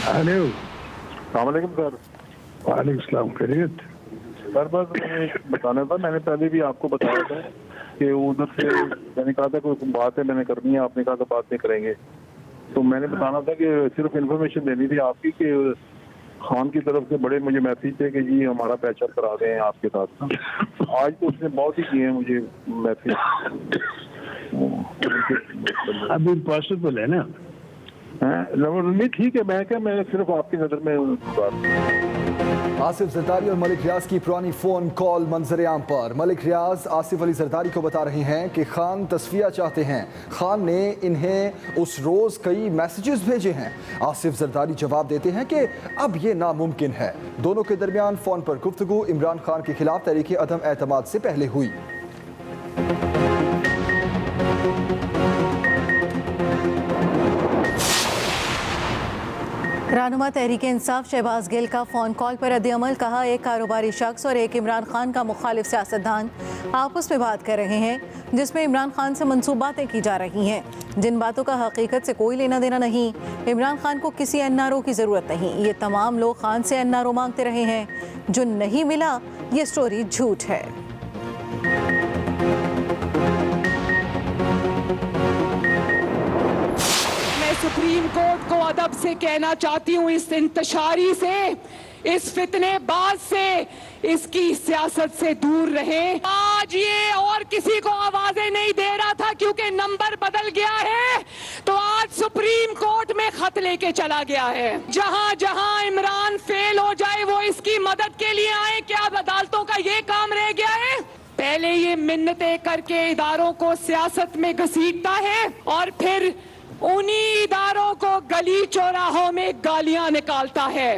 Hello. सलामुअलैकुम sir. वालेकुम सलाम। खैरियत? सर बस मैंने बताना था, मैंने पहले भी आपको बताया था कि उधर से मैंने कहा था कोई बात है मैंने करनी है, आपने कहा था बात नहीं करेंगे। तो मैंने बताना था कि सिर्फ इन्फॉर्मेशन देनी थी आपकी कि खान की तरफ से बड़े मुझे मैसेज थे कि जी हमारा पैचअप करा दें आपके साथ। आज तो उसने बहुत ही किए हैं मुझे मैसेज। अभी पॉसिबल है ना? नहीं ठीक है, मैं सिर्फ आपकी नज़र में बात। आसिफ जरदारी और मलिक रियाज की पुरानी फोन कॉल मंजर आम पर। मलिक रियाज आसिफ अली जरदारी को बता रहे हैं कि खान तस्फिया चाहते हैं, खान ने इन्हें उस रोज कई मैसेजेस भेजे हैं। आसिफ जरदारी जवाब देते हैं कि अब ये नामुमकिन है। दोनों के दरमियान फोन पर गुफ्तगू इमरान खान के खिलाफ तहरीक अदम एतमाद से पहले हुई। रहनुमा तहरीक इंसाफ शहबाज गिल का फ़ोन कॉल पर रद्द-ए-अमल। कहा, एक कारोबारी शख्स और एक इमरान खान का मुखालिफ सियासतदान आपस में बात कर रहे हैं जिसमें इमरान खान से मनसूब बातें की जा रही हैं, जिन बातों का हकीकत से कोई लेना देना नहीं। इमरान खान को किसी एनआरओ की ज़रूरत नहीं। ये तमाम लोग खान से एनआरओ मांगते रहे हैं, जो नहीं मिला। ये स्टोरी झूठ है। सुप्रीम कोर्ट को अदब से कहना चाहती हूँ, इस इंतशारी से, इस फितनेबाज से, इसकी सियासत से दूर रहे। आज ये और किसी को आवाजें नहीं दे रहा था क्योंकि नंबर बदल गया है, तो आज सुप्रीम कोर्ट में खत लेके चला गया है। जहां जहां इमरान फेल हो जाए वो इसकी मदद के लिए आए। क्या अदालतों का ये काम रह गया है? पहले ये मिन्नतें करके इदारों को सियासत में घसीटता है और फिर उन्हीं इदारों को गली चौराहों में गालियां निकालता है।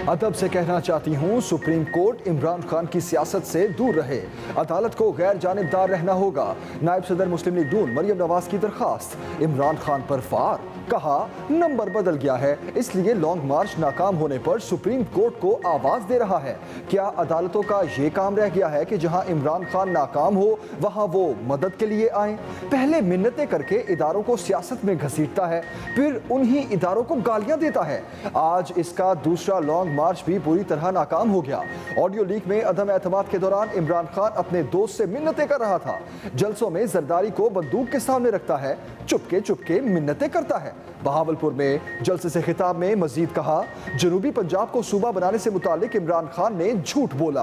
अदब से कहना चाहती हूँ, सुप्रीम कोर्ट इमरान खान की सियासत से दूर रहे। अदालत को गैर जानिबदार रहना होगा। नायब सदर मुस्लिम लीग नून मरियम नवाज की दरखास्त। इमरान खान पर फार। कहा, नंबर बदल गया है इसलिए लॉन्ग मार्च नाकाम होने पर सुप्रीम कोर्ट को आवाज दे रहा है। क्या अदालतों का ये काम रह गया है कि जहां इमरान खान नाकाम हो वहां वो मदद के लिए आए? पहले मिन्नतें करके इदारों को सियासत में घसीटता है, फिर उन्हीं इदारों को गालियां देता है। आज इसका दूसरा लॉन्ग मार्च भी पूरी तरह नाकाम हो गया। ऑडियो लीक में अदम एतमाद के दौरान इमरान खान अपने दोस्त से मिन्नतें कर रहा था। जलसों में जरदारी को बंदूक के सामने रखता है, चुपके चुपके मिन्नतें करता है। बहावलपुर में जलसे से खिताब में मजीद कहा, जनूबी पंजाब को सूबा बनाने से मुतालिक इमरान खान ने झूठ बोला।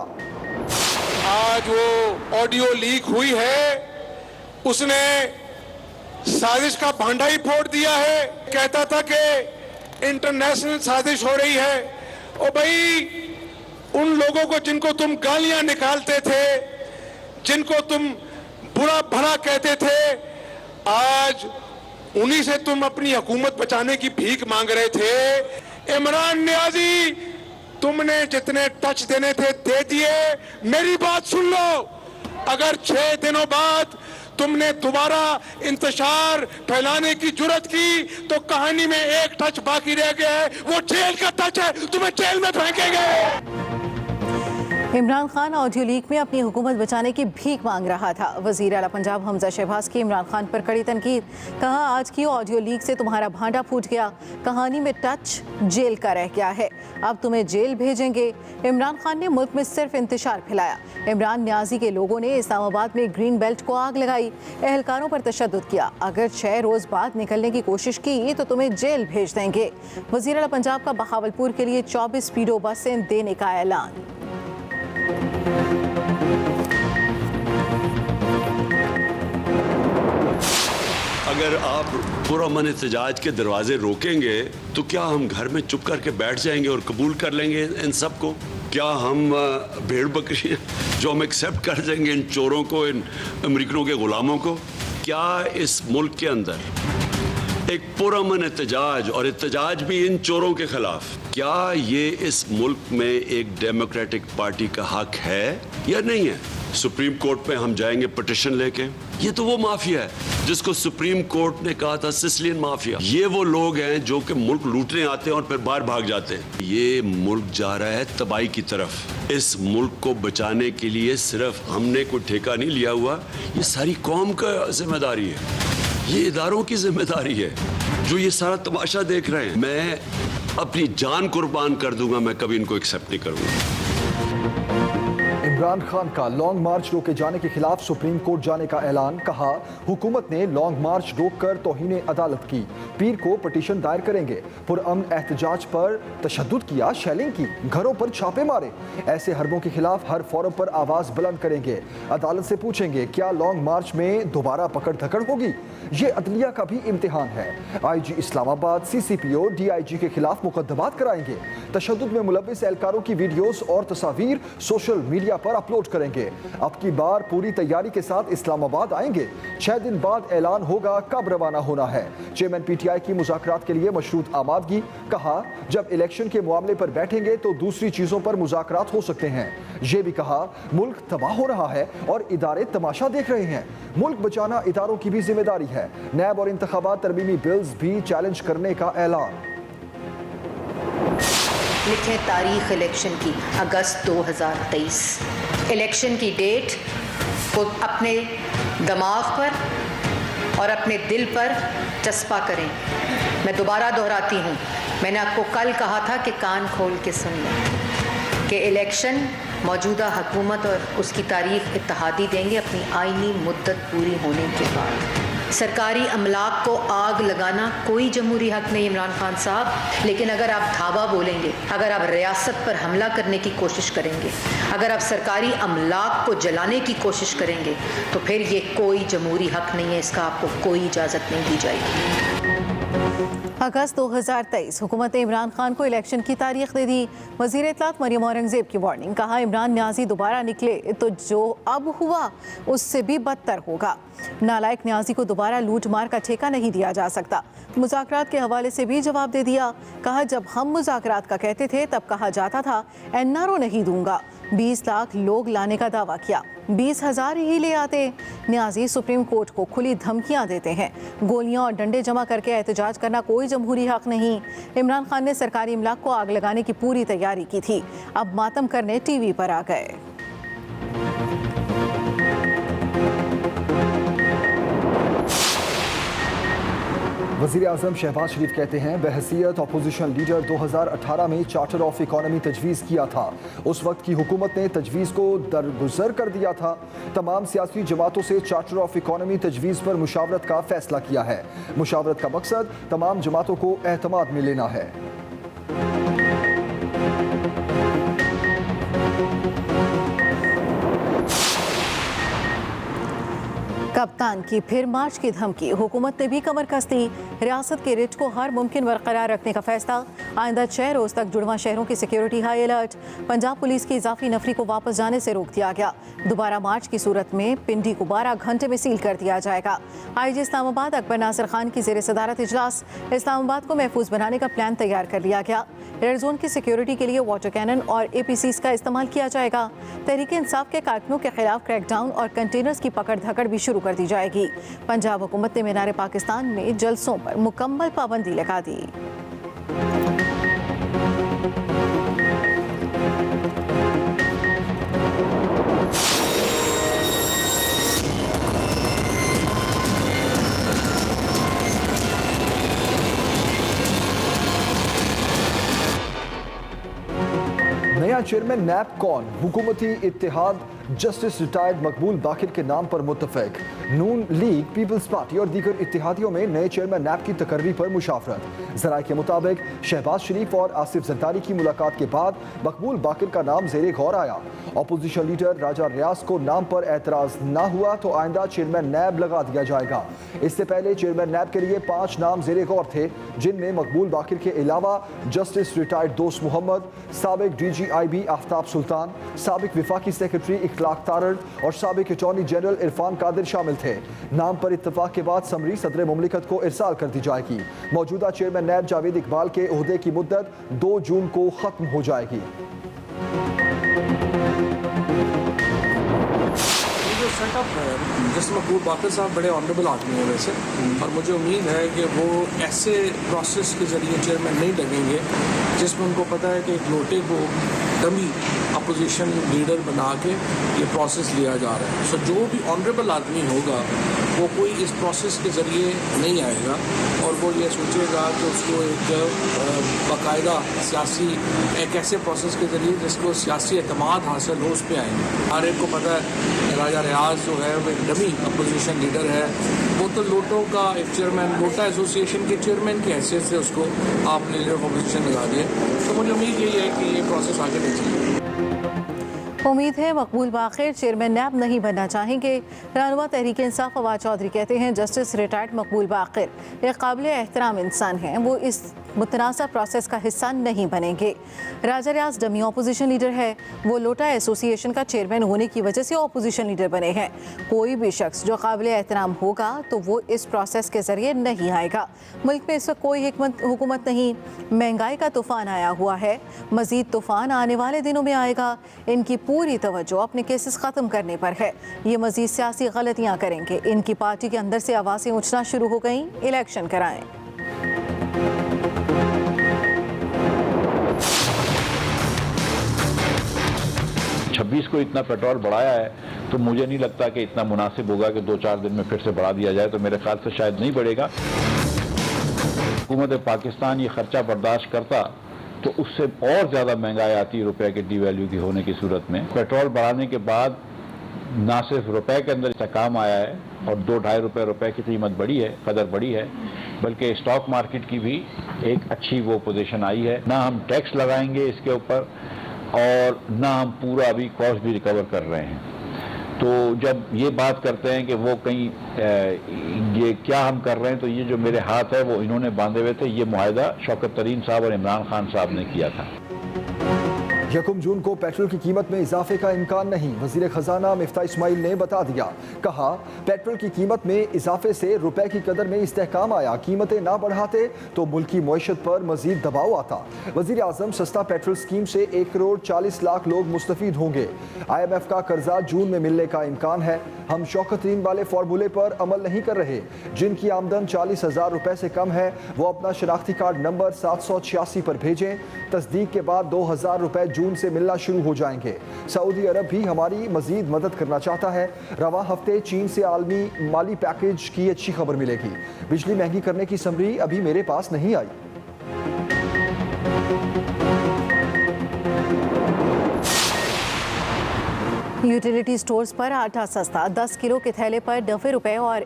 आज वो ऑडियो लीक हुई है, उसने साजिश का भांडा ही फोड़ दिया है। कहता था कि इंटरनेशनल साजिश हो रही है। ओ भाई, उन लोगों को जिनको तुम गालियां निकालते थे, जिनको तुम बुरा भला कहते थे, आज उन्हीं से तुम अपनी हुकूमत बचाने की भीख मांग रहे थे। इमरान नियाजी, तुमने जितने टच देने थे दे दिए। मेरी बात सुन लो, अगर 6 दिनों बाद तुमने दोबारा इंतशार फैलाने की जुर्रत की तो कहानी में एक टच बाकी रह गया है, वो जेल का टच है। तुम्हें जेल में फेंकेंगे। इमरान खान ऑडियो लीक में अपनी हुकूमत बचाने की भीख मांग रहा था। वज़ीर आला पंजाब हमजा शहबाज की इमरान खान पर कड़ी तनकीद। कहा, आज की ऑडियो लीक से तुम्हारा भांडा फूट गया। कहानी में टच जेल का रह गया है, अब तुम्हें जेल भेजेंगे। इमरान खान ने मुल्क में सिर्फ इंतशार फैलाया। इमरान न्याजी के लोगों ने इस्लामाबाद में ग्रीन बेल्ट को आग लगाई, एहलकारों पर तशद्दुद किया। अगर 6 रोज़ बाद निकलने की कोशिश की तो तुम्हें जेल भेज देंगे। वज़ीर आला पंजाब का बहावलपुर के लिए 24 स्पीडो बसें देने का ऐलान। अगर आप पुरअमन एहतजाज के दरवाजे रोकेंगे तो क्या हम घर में चुप करके बैठ जाएंगे और कबूल कर लेंगे इन सब को? क्या हम भेड़ बकरी जो हम एक्सेप्ट कर देंगे इन चोरों को, इन अमेरिकनों के गुलामों को? क्या इस मुल्क के अंदर एक पुरअमन एहतजाज और एहतजाज भी इन चोरों के खिलाफ, क्या ये इस मुल्क में एक डेमोक्रेटिक पार्टी का हक है या नहीं है? सुप्रीम कोर्ट में हम जाएंगे पिटिशन लेके। ये तो वो माफिया है जिसको सुप्रीम कोर्ट ने कहा था सिसिलियन माफिया। ये वो लोग हैं जो कि मुल्क लूटने आते हैं और फिर बाहर भाग जाते हैं। ये मुल्क जा रहा है तबाही की तरफ। इस मुल्क को बचाने के लिए सिर्फ हमने कोई ठेका नहीं लिया हुआ, ये सारी कौम का जिम्मेदारी है, ये इदारों की जिम्मेदारी है। जो ये सारा तमाशा देख रहे हैं, मैं अपनी जान कुर्बान कर दूंगा, मैं कभी इनको एक्सेप्ट नहीं करूंगा। इमरान खान का लॉन्ग मार्च रोके जाने के खिलाफ सुप्रीम कोर्ट जाने का ऐलान। कहा, हुकूमत ने लॉन्ग मार्च रोककर तौहीन अदालत की, पीर को पिटीशन दायर करेंगे। पुरअमन एहतजाज पर तशद्दुद किया, शेलिंग की, घरों पर छापे मारे। ऐसे हरबों के खिलाफ हर फोरम पर आवाज बुलंद करेंगे। अदालत से पूछेंगे, क्या लॉन्ग मार्च में दोबारा पकड़ धकड़ होगी? ये अदलिया का भी इम्तिहान है। IG इस्लामाबाद CCPO DIG के खिलाफ मुकदमात कराएंगे। तशद्दुद में मुलविस एहलकारों की वीडियोस और तस्वीर सोशल मीडिया पर अपलोड करेंगे। अब की बार पूरी तैयारी के साथ इस्लामाबाद आएंगे। 6 दिन बाद ऐलान होगा कब रवाना होना है। चेयरमैन PTI की मुज़ाकरात के लिए मशरूत आमादगी। कहा, जब इलेक्शन के मामले पर बैठेंगे तो दूसरी चीजों पर मुज़ाकरात हो सकते हैं। ये भी कहा, मुल्क तबाह हो रहा है और इदारे तमाशा देख रहे हैं। मुल्क बचाना इदारों की भी जिम्मेदारी है। नैब और इंतखाबात तरमीमी बिल्स भी चैलेंज करने का ऐलान। लिखें तारीख इलेक्शन की अगस्त 2023। इलेक्शन की डेट को अपने दिमाग पर और अपने दिल पर चस्पा करें। मैं दोबारा दोहराती हूँ, मैंने आपको कल कहा था कि कान खोल के सुन लें कि इलेक्शन मौजूदा हुकूमत और उसकी तारीख इत्तेहादी देंगे अपनी आईनी मुद्दत पूरी होने के बाद। सरकारी अमलाक को आग लगाना कोई जमहूरी हक नहीं इमरान खान साहब, लेकिन अगर आप धावा बोलेंगे, अगर आप रियासत पर हमला करने की कोशिश करेंगे, अगर आप सरकारी अमलाक को जलाने की कोशिश करेंगे, तो फिर ये कोई जमहूरी हक नहीं है, इसका आपको कोई इजाज़त नहीं दी जाएगी। अगस्त 2023 हुकूमत ने इमरान खान को इलेक्शन की तारीख दे दी। वज़ीर इत्तलात मरियम औरंगज़ेब की वार्निंग। कहा, इमरान न्याजी दोबारा निकले तो जो अब हुआ उससे भी बदतर होगा। नालायक न्याजी को दोबारा लूट मार का ठेका नहीं दिया जा सकता। मुज़ाकरात के हवाले से भी जवाब दे दिया। कहा, जब हम मुज़ाकरात का कहते थे तब कहा जाता था NRO नहीं दूंगा। 20 लाख लोग लाने का दावा किया, 20,000 ही ले आते। न्याजी सुप्रीम कोर्ट को खुली धमकियां देते हैं। गोलियां और डंडे जमा करके एहतजाज करना कोई जमहूरी हक नहीं। इमरान खान ने सरकारी इमलाक को आग लगाने की पूरी तैयारी की थी, अब मातम करने TV पर आ गए। वज़ीर आज़म शहबाज शरीफ कहते हैं, बहसीयत अपोजिशन लीडर 2018 में चार्टर ऑफ इकॉनमी तजवीज़ किया था। उस वक्त की हुकूमत ने तजवीज़ को दरगुजर कर दिया था। तमाम सियासी जमातों से चार्टर ऑफ इकॉनमी तजवीज़ पर मुशावरत का फैसला किया है। मुशावरत का मकसद तमाम जमातों को एतमाद में लेना है। कप्तान की फिर मार्च की धमकी। हुकूमत ने भी कमर कस दी। रियासत के रिट को हर मुमकिन बरकरार रखने का फैसला। आइंदा 6 रोज तक जुड़वा शहरों की security high alert. Punjab police की इजाफी नफरी को वापस जाने से रोक दिया गया। दोबारा मार्च की सूरत में पिंडी को 12 घंटे में सील कर दिया जाएगा। IG इस्लामाबाद अकबर नासिर खान की ज़ेर सदारत इजलास। इस्लामाबाद को महफूज बनाने का प्लान तैयार कर लिया गया। रेड जोन की सिक्योरिटी के लिए वाटर कैनन और APCs का इस्तेमाल किया जाएगा। तहरीक इंसाफ के कारकुनों के खिलाफ क्रैकडाउन और कंटेनर्स की पकड़ धकड़ भी शुरू कर दी जाएगी। पंजाब हुकूमत ने मीनार पाकिस्तान में जलसों पर मुकम्मल पाबंदी लगा दी। नया चेयरमैन नैब कौन? हुकूमती इत्तेहाद जस्टिस रिटायर्ड मकबूल बाकिर के नाम पर मुत्तफिक। नून लीग, पीपल्स पार्टी और दीगर इत्तेहादियों में नए चेयरमैन नैब की तकर्री पर मुशावरत। जराये के मुताबिक शहबाज शरीफ और आसिफ जरदारी की मुलाकात के बाद मकबूल बाकिर का नाम ज़ेरे गौर आया। अपोजिशन लीडर राजा रियाज को नाम पर एतराज़ ना हुआ तो आइंदा चेयरमैन नैब लगा दिया जाएगा। इससे पहले चेयरमैन नैब के लिए 5 नाम ज़ेरे गौर थे, जिनमें मकबूल बाकिर के अलावा जस्टिस रिटायर्ड दोस्त मोहम्मद, साबिक DGIB आफ्ताब सुल्तान, साबिक विफाकी सेक्रेटरी इखलाक तारड़ और साबिक अटॉर्नी जनरल इरफान कादिर शामिल थे। नाम पर इत्तफाक के बाद समरी सदर मुमलिकत को इरसाल कर दी जाएगी। मौजूदा चेयरमैन नैब जावेद इकबाल के ओहदे की मुद्दत 2 जून को खत्म हो जाएगी। सेटअप है जिसमें मकबूल बाकिर साहब बड़े ऑनरेबल आदमी हैं वैसे, और मुझे उम्मीद है कि वो ऐसे प्रोसेस के ज़रिए चेयरमैन नहीं लगेंगे जिसमें उनको पता है कि एक लोटे को डमी अपोजिशन लीडर बना के ये प्रोसेस लिया जा रहा है। सो जो भी ऑनरेबल आदमी होगा वो कोई इस प्रोसेस के ज़रिए नहीं आएगा और वो ये सोचेगा कि उसको एक बाकायदा सियासी एक ऐसे प्रोसेस के ज़रिए जिसको सियासी एतमाद हासिल हो, उस पर आएंगे। हर एक को पता है राजा रियाज जो है वो एक डमी अपोजिशन लीडर है, वो तो लोटो का एक चेयरमैन, लोटा एसोसिएशन के चेयरमैन की हैसियत से उसको आपने लीडर ऑफ अपोजिशन लगा दिया। तो मुझे उम्मीद यही है कि ये प्रोसेस आगे नहीं चलेगा। उम्मीद है मकबूल बाखिर चेयरमैन नैब नहीं बनना चाहेंगे। रहनुमा तहरीक इंसाफ फवाद चौधरी कहते हैं जस्टिस रिटायर्ड मकबूल बाखिर एक काबिल एहतराम इंसान हैं, वो इस मुतनाज़ा प्रोसेस का हिस्सा नहीं बनेंगे। राजा रियाज डमी अपोजिशन लीडर है, वो लोटा एसोसिएशन का चेयरमैन होने की वजह से अपोजिशन लीडर बने हैं। कोई भी शख्स जो काबिल एहतराम होगा तो वो इस प्रोसेस के ज़रिए नहीं आएगा। मुल्क में इस वक्त कोई हुकूमत नहीं, महंगाई का तूफ़ान आया हुआ है, मज़ीद तूफ़ान आने वाले दिनों में आएगा। इनकी पूरी तवज्जो अपने केसेस ख़त्म करने पर है। ये मज़ीद सियासी गलतियाँ करेंगे। इनकी पार्टी के अंदर से आवाज़ें उठना शुरू हो गईं, इलेक्शन कराएं। 26 को इतना पेट्रोल बढ़ाया है तो मुझे नहीं लगता कि इतना मुनासिब होगा कि 2-4 दिन में फिर से बढ़ा दिया जाए, तो मेरे ख्याल से शायद नहीं बढ़ेगा। हुकूमत पाकिस्तान ये खर्चा बर्दाश्त करता तो उससे और ज़्यादा महंगाई आती रुपए के डीवैल्यू की होने की सूरत में। पेट्रोल बढ़ाने के बाद ना सिर्फ रुपए के अंदर काम आया है और 2-2.5 रुपए की कीमत बढ़ी है, कदर बढ़ी है, बल्कि स्टॉक मार्केट की भी एक अच्छी वो पोजीशन आई है। ना हम टैक्स लगाएंगे इसके ऊपर और ना हम पूरा अभी कॉस्ट भी रिकवर कर रहे हैं। तो जब ये बात करते हैं कि वो कहीं ये क्या हम कर रहे हैं, तो ये जो मेरे हाथ है वो इन्होंने बांधे हुए थे, ये मुआहिदा शौकत तरीन साहब और इमरान खान साहब ने किया था। 1 जून को पेट्रोल की कीमत में इजाफे का इम्कान नहीं, वजीर खजाना मिफ्ता इस्माइल ने बता दिया। कहा पेट्रोल की कीमत में इजाफे से रुपए की कदर में इस्तेहकाम आया, कीमतें ना बढ़ाते तो मुल्की मईशत पर मजीद दबाव आता। वजीर आजम सस्ता पेट्रोल स्कीम से 1 करोड़ 40 लाख लोग मुस्तफीद होंगे। IMF का कर्जा जून में मिलने का इम्कान है। हम शौकतरीन वाले फार्मूले पर अमल नहीं कर रहे। जिनकी आमदन 40,000 रुपए से कम है वो अपना शनाख्ती कार्ड नंबर 786 पर भेजें। तस्दीक के बाद 2,000 रुपए जून से मिलना शुरू हो जाएंगे। सऊदी अरब भी हमारी मजीद मदद करना चाहता है। रवा हफ्ते चीन से आलमी माली पैकेज की अच्छी खबर मिलेगी। बिजली महंगी करने की समरी अभी मेरे पास नहीं आई। यूटिलिटी स्टोर्स पर आटा सस्ता, 10 किलो के थैले पर 90 रुपए और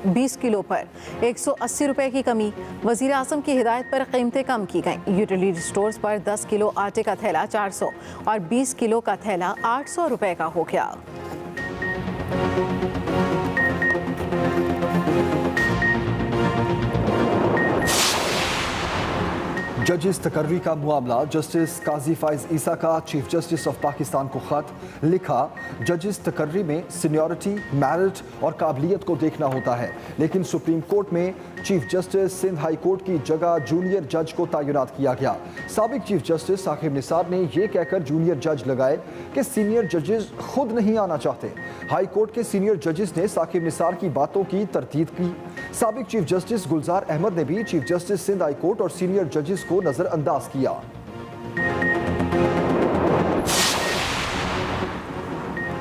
20 किलो पर 180 रुपए की कमी। वजीर आज़म की हिदायत पर कीमतें कम की गईं। यूटिलिटी स्टोर्स पर 10 किलो आटे का थैला 400 और 20 किलो का थैला 800 रुपए का हो गया। जजिस तकर्री का मामला, जस्टिस काजी फाइज ईसा का चीफ जस्टिस ऑफ पाकिस्तान को खत लिखा। जजिस तकर्री में सीनियरिटी, मेरिट और काबिलियत को देखना होता है, लेकिन सुप्रीम कोर्ट में chief justice Sindh High Court की जगह जूनियर जज को तैनात किया गया। साबिक चीफ जस्टिस साकिब निसार ने यह कहकर जूनियर जज लगाए कि सीनियर जजेस खुद नहीं आना चाहते। हाई कोर्ट के सीनियर जजेस ने साकिब निसार की बातों की तरदीद की। साबिक चीफ जस्टिस गुलजार अहमद ने भी chief justice Sindh High Court और सीनियर जजेस को नजरअंदाज किया।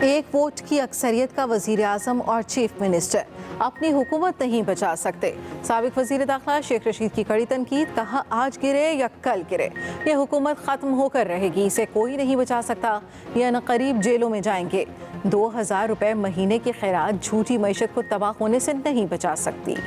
एक वोट की अक्सरियत का वजीर आजम और चीफ मिनिस्टर अपनी हुकूमत नहीं बचा सकते। साबिक वजीर दाखिला शेख रशीद की कड़ी तनकीद, कहा आज गिरे या कल गिरे ये हुकूमत खत्म होकर रहेगी, इसे कोई नहीं बचा सकता, यह न करीब जेलों में जाएंगे। 2,000 रुपए महीने की खैरात झूठी मईशत को तबाह होने से नहीं बचा सकती।